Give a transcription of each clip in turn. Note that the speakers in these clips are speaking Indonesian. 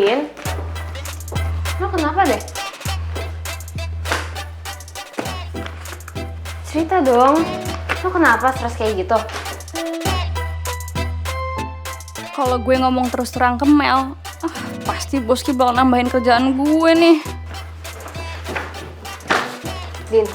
Din, lo kenapa deh? Cerita dong, lo kenapa stres kayak gitu? Kalau gue ngomong terus terang ke Mel, pasti bos Ki bakal nambahin kerjaan gue nih. Din,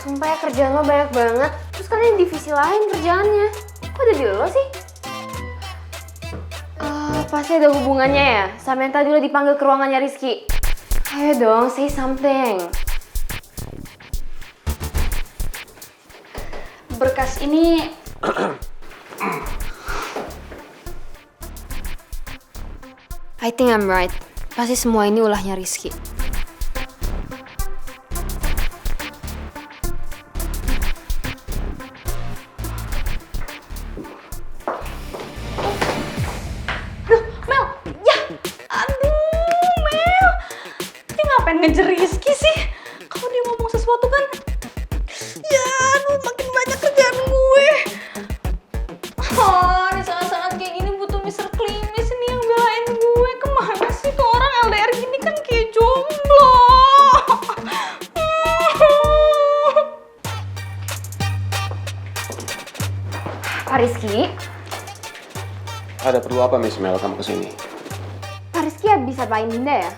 sumpah ya kerjaan lo banyak banget. Terus kan yang divisi lain kerjaannya. Kok ada di lo sih? Pasti ada hubungannya ya sama yang tadi lo dipanggil ke ruangannya Rizky. Ayo dong, say something. Berkas ini I think I'm right. Pasti semua ini ulahnya Rizky. Mel, ya, aduh Mel, dia ngapain ngejar Rizky sih? Kalau dia ngomong sesuatu kan, ya aduh makin banyak kerjaan gue. Oh, di saat-saat kayak gini butuh Mr. Klimis ini yang belain gue. Kemana sih tuh orang LDR gini kan kayak jomblo. Pak Rizky? Ada perlu apa Miss Mel kamu kesini? Pak Rizky habis apain Dinda ya?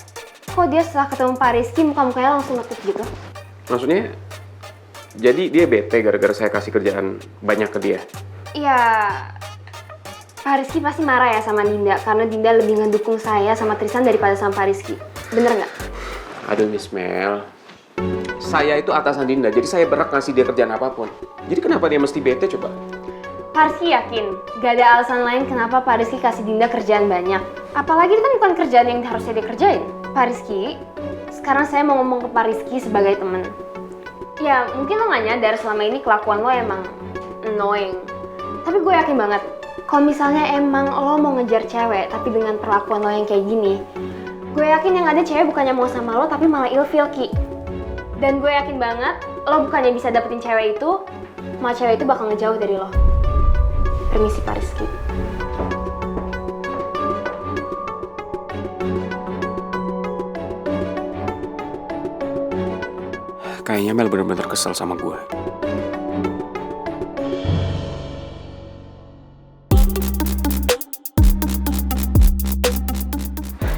Kok dia setelah ketemu Pak Rizky muka-mukanya langsung ngetik gitu? Maksudnya, jadi dia bete gara-gara saya kasih kerjaan banyak ke dia? Iya, Pak Rizky pasti marah ya sama Dinda karena Dinda lebih ngedukung saya sama Tristan daripada sama Pak Rizky. Bener nggak? Aduh Miss Mel, saya itu atasan Dinda, jadi saya berhak ngasih dia kerjaan apapun. Jadi kenapa dia mesti bete coba? Pak Rizky yakin gak ada alasan lain kenapa Pak Rizky kasih Dinda kerjaan banyak. Apalagi itu kan bukan kerjaan yang harusnya dia kerjain. Pak Rizky, sekarang saya mau ngomong ke Pak Rizky sebagai temen. Ya mungkin lo gak nyadar selama ini kelakuan lo emang annoying. Tapi gue yakin banget, kalau misalnya emang lo mau ngejar cewek tapi dengan perlakuan lo yang kayak gini, gue yakin yang ada cewek bukannya mau sama lo tapi malah ilfeel Ki. Dan gue yakin banget, lo bukannya bisa dapetin cewek itu, malah cewek itu bakal ngejauh dari lo. Permisi Pak Rizky. Kayaknya Mel bener-bener kesel sama gue.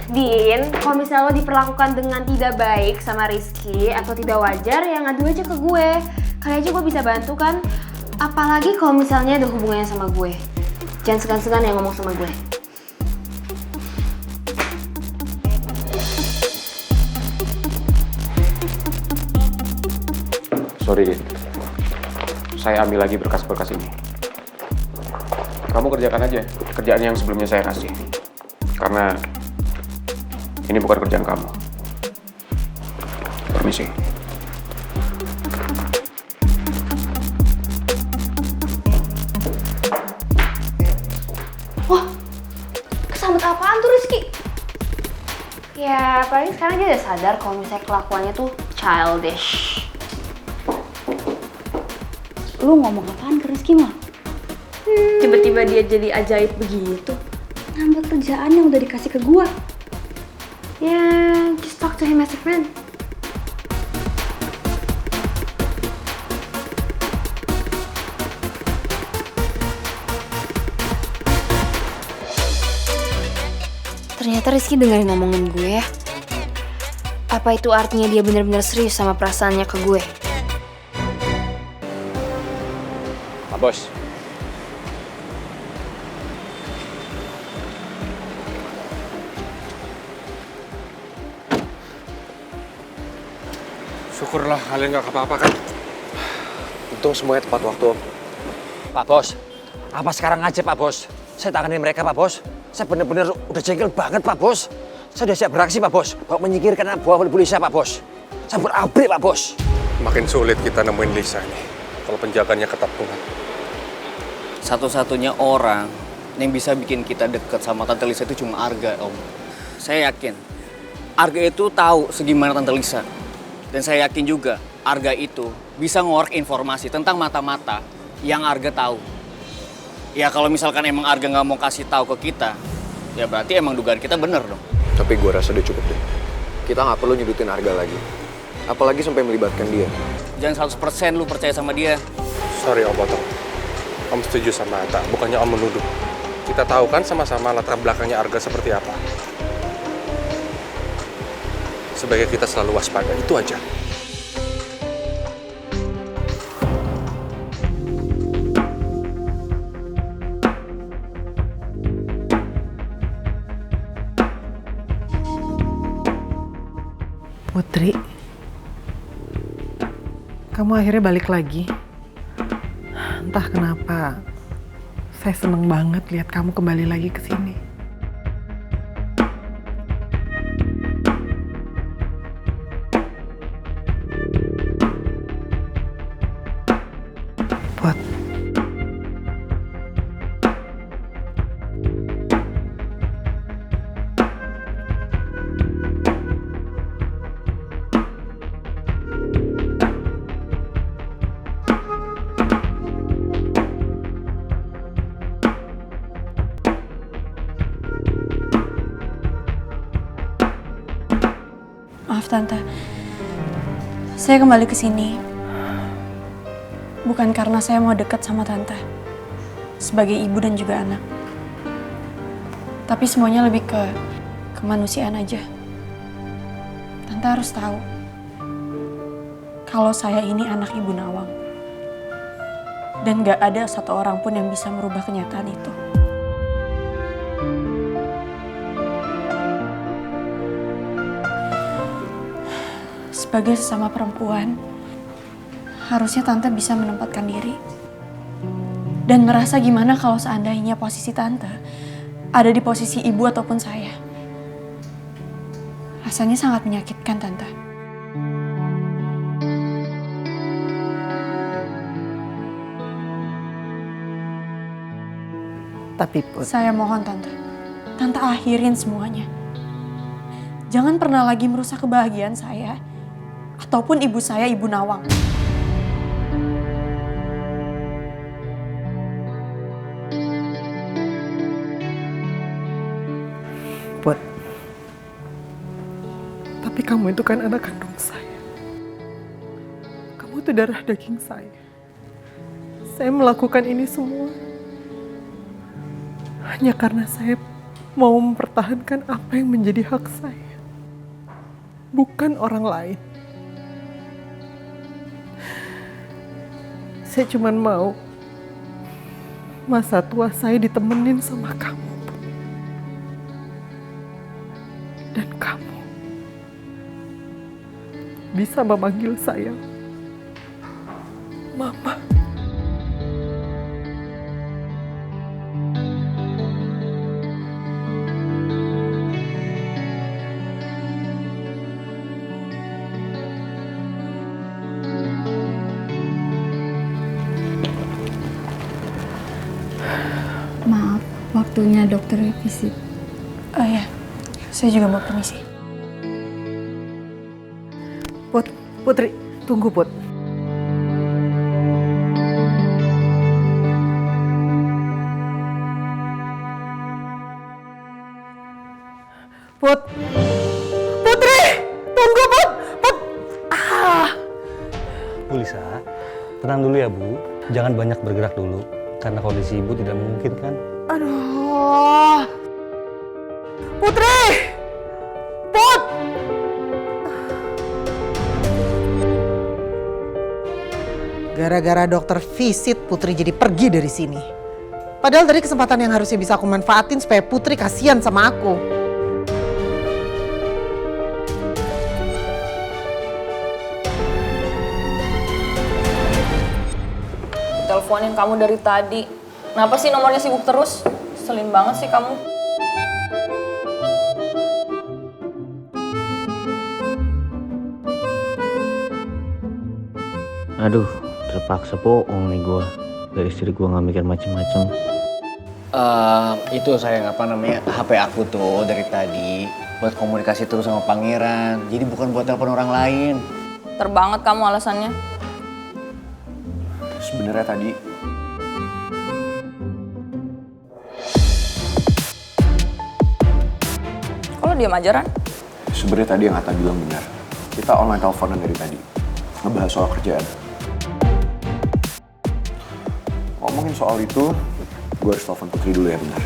Din, kalau misalnya lo diperlakukan dengan tidak baik sama Rizky atau tidak wajar, ya ngadu aja ke gue. Kali aja gue bisa bantu kan. Apalagi kalau misalnya ada hubungannya sama gue. Jangan segan-segan yang ngomong sama gue. Sorry Din, saya ambil lagi berkas-berkas ini. Kamu kerjakan aja kerjaan yang sebelumnya saya kasih. Karena ini bukan kerjaan kamu. Permisi. Wah, kesambet apaan tuh Rizky? Ya, paling sekarang dia udah sadar kalau misalnya kelakuannya tuh childish. Lu ngomong apaan ke Rizky mah? Tiba-tiba dia jadi ajaib begitu. Nambah kerjaan yang udah dikasih ke gua. Ya, just talk to him as a friend. Ternyata Rizky dengerin ngomongin gue ya. Apa itu artinya dia benar-benar serius sama perasaannya ke gue? Pak Bos. Syukurlah kalian gak apa-apa kan. Untung semuanya tepat waktu. Pak Bos, apa sekarang aja Pak Bos? Saya tangani mereka Pak Bos. Saya bener-bener udah jengkel banget Pak Bos. Saya udah siap beraksi Pak Bos. Bawa menyingkirkan buah polisi Pak Bos. Saya berabrik Pak Bos. Makin sulit kita nemuin Lisa nih. Kalau penjaganya ketat banget. Satu-satunya orang yang bisa bikin kita deket sama Tante Lisa itu cuma Arga, Om. Saya yakin Arga itu tahu segimana Tante Lisa. Dan saya yakin juga Arga itu bisa ngorek informasi tentang mata-mata yang Arga tahu. Ya kalau misalkan emang Arga nggak mau kasih tahu ke kita, ya berarti emang dugaan kita bener dong. Tapi gue rasa udah cukup deh. Kita nggak perlu nyudutin Arga lagi. Apalagi sampai melibatkan dia. Jangan 100% lu percaya sama dia. Sorry Om Potong. Om setuju sama Ata, bukannya Om menuduh. Kita tahu kan sama-sama latar belakangnya Arga seperti apa. Sebaiknya kita selalu waspada, itu aja. Putri, kamu akhirnya balik lagi. Entah kenapa, saya seneng banget lihat kamu kembali lagi ke sini. Put, Maaf Tante, saya kembali ke sini bukan karena saya mau deket sama Tante sebagai ibu dan juga anak. Tapi semuanya lebih ke kemanusiaan aja. Tante harus tahu kalau saya ini anak Ibu Nawang. Dan gak ada satu orang pun yang bisa merubah kenyataan itu. Sebagai sesama perempuan, harusnya Tante bisa menempatkan diri. Dan merasa gimana kalau seandainya posisi Tante ada di posisi ibu ataupun saya. Rasanya sangat menyakitkan, Tante. tapi Put, Saya mohon, Tante. Tante akhirin semuanya. Jangan pernah lagi merusak kebahagiaan saya ataupun ibu saya, Ibu Nawang. Put, tapi kamu itu kan anak kandung saya. Kamu itu darah daging saya. Saya melakukan ini semua hanya karena saya mau mempertahankan apa yang menjadi hak saya, bukan orang lain. Saya cuma mau masa tua saya ditemenin sama kamu. Dan kamu bisa memanggil saya Mama. Maaf, waktunya dokter visit. Oh ya, saya juga mau permisi. Putri, tunggu Put. Putri, tunggu Put. Bu Lisa, tenang dulu ya Bu. Jangan banyak bergerak dulu, karena kondisi Ibu tidak memungkinkan. Aduh. Putri! Put! Gara-gara dokter visit, Putri jadi pergi dari sini. Padahal tadi kesempatan yang harusnya bisa aku manfaatin supaya Putri kasihan sama aku. Teleponin kamu dari tadi. Kenapa sih nomornya sibuk terus? Selin banget sih kamu. Aduh, terpaksa bohong nih gue. Dari istri gue nggak mikir macem-macem. Itu sayang HP aku tuh dari tadi buat komunikasi terus sama pangeran. Jadi bukan buat telepon orang lain. Terbanget kamu alasannya. Sebenarnya tadi lo diam aja, Ran? Sebenarnya tadi yang Atta bilang benar. Kita online teleponan dari tadi. Ngebahas soal kerjaan. Ngomongin soal itu, gue harus telepon Putri dulu ya, benar.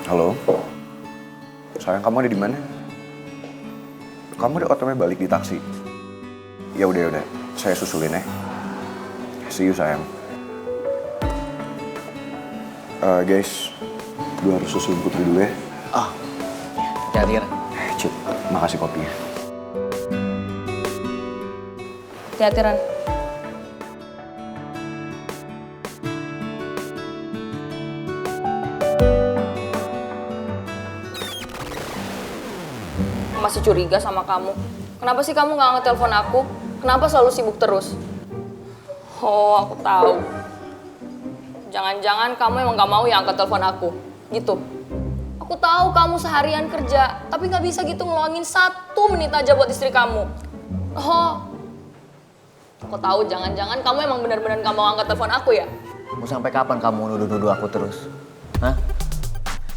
Halo? Sayang, kamu ada di mana? Kamu udah otomatis balik di taksi? Ya udah, saya susulin ya. See you, sayang. Guys, gue harus susulin Putri dulu ya. Ah, hati-hati, Ran. Cip, makasih kopinya. Hati-hati, Ran. Masih curiga sama kamu. Kenapa sih kamu nggak angkat telepon aku? Kenapa selalu sibuk terus? Oh, aku tahu. Jangan-jangan kamu emang nggak mau ya angkat telepon aku, gitu. Aku tahu kamu seharian kerja, tapi nggak bisa gitu ngeluangin 1 menit aja buat istri kamu. Oh, aku tahu jangan-jangan kamu emang benar-benar nggak mau angkat telepon aku ya? Mau sampai kapan kamu nuduh-nuduh aku terus? Hah?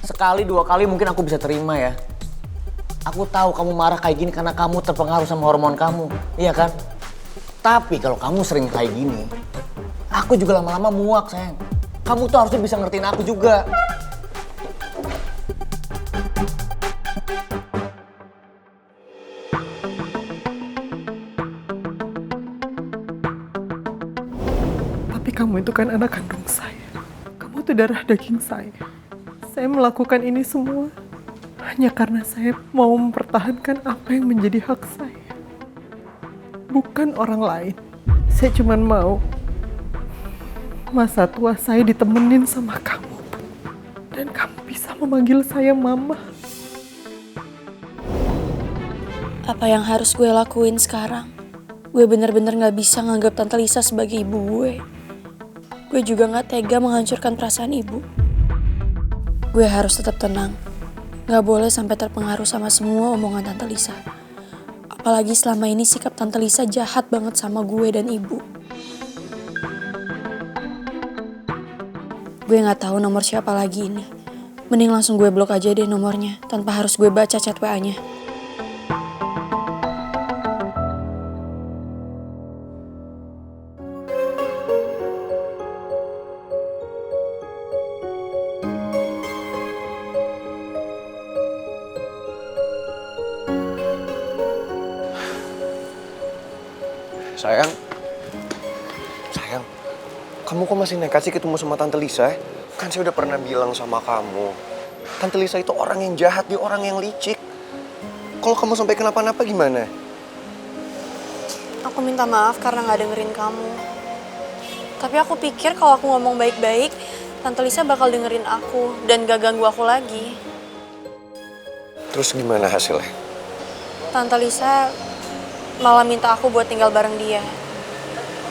Sekali 2 kali mungkin aku bisa terima ya. Aku tahu kamu marah kayak gini karena kamu terpengaruh sama hormon kamu, iya kan? Tapi kalau kamu sering kayak gini, aku juga lama-lama muak, sayang. Kamu tuh harusnya bisa ngertiin aku juga. Tapi kamu itu kan anak kandung saya. Kamu itu darah daging saya. Saya melakukan ini semua hanya karena saya mau mempertahankan apa yang menjadi hak saya. Bukan orang lain. Saya cuma mau masa tua saya ditemenin sama kamu. Dan kamu bisa memanggil saya mama. Apa yang harus gue lakuin sekarang? Gue bener-bener gak bisa nganggap Tante Lisa sebagai ibu gue. Gue juga gak tega menghancurkan perasaan ibu. Gue harus tetap tenang. Gak boleh sampai terpengaruh sama semua omongan Tante Lisa. Apalagi selama ini sikap Tante Lisa jahat banget sama gue dan ibu. Gue gak tahu nomor siapa lagi ini. Mending langsung gue blok aja deh nomornya, tanpa harus gue baca chat WA-nya. Sayang, kamu kok masih nekat sih ketemu sama Tante Lisa? Kan saya udah pernah bilang sama kamu, Tante Lisa itu orang yang jahat, dia orang yang licik. Kalau kamu sampai kenapa-napa gimana? Aku minta maaf karena gak dengerin kamu. Tapi aku pikir kalau aku ngomong baik-baik, Tante Lisa bakal dengerin aku dan gak ganggu aku lagi. Terus gimana hasilnya? Tante Lisa malah minta aku buat tinggal bareng dia.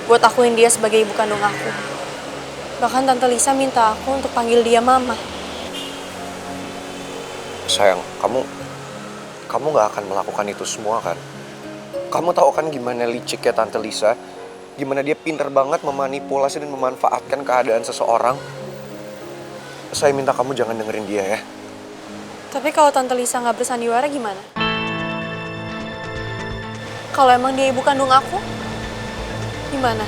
Buat akuin dia sebagai ibu kandung aku. Bahkan Tante Lisa minta aku untuk panggil dia mama. Sayang, kamu gak akan melakukan itu semua kan? Kamu tahu kan gimana liciknya Tante Lisa? Gimana dia pinter banget memanipulasi dan memanfaatkan keadaan seseorang? Saya minta kamu jangan dengerin dia ya. Tapi kalau Tante Lisa gak bersandiwara gimana? Kalau emang dia ibu kandung aku, gimana?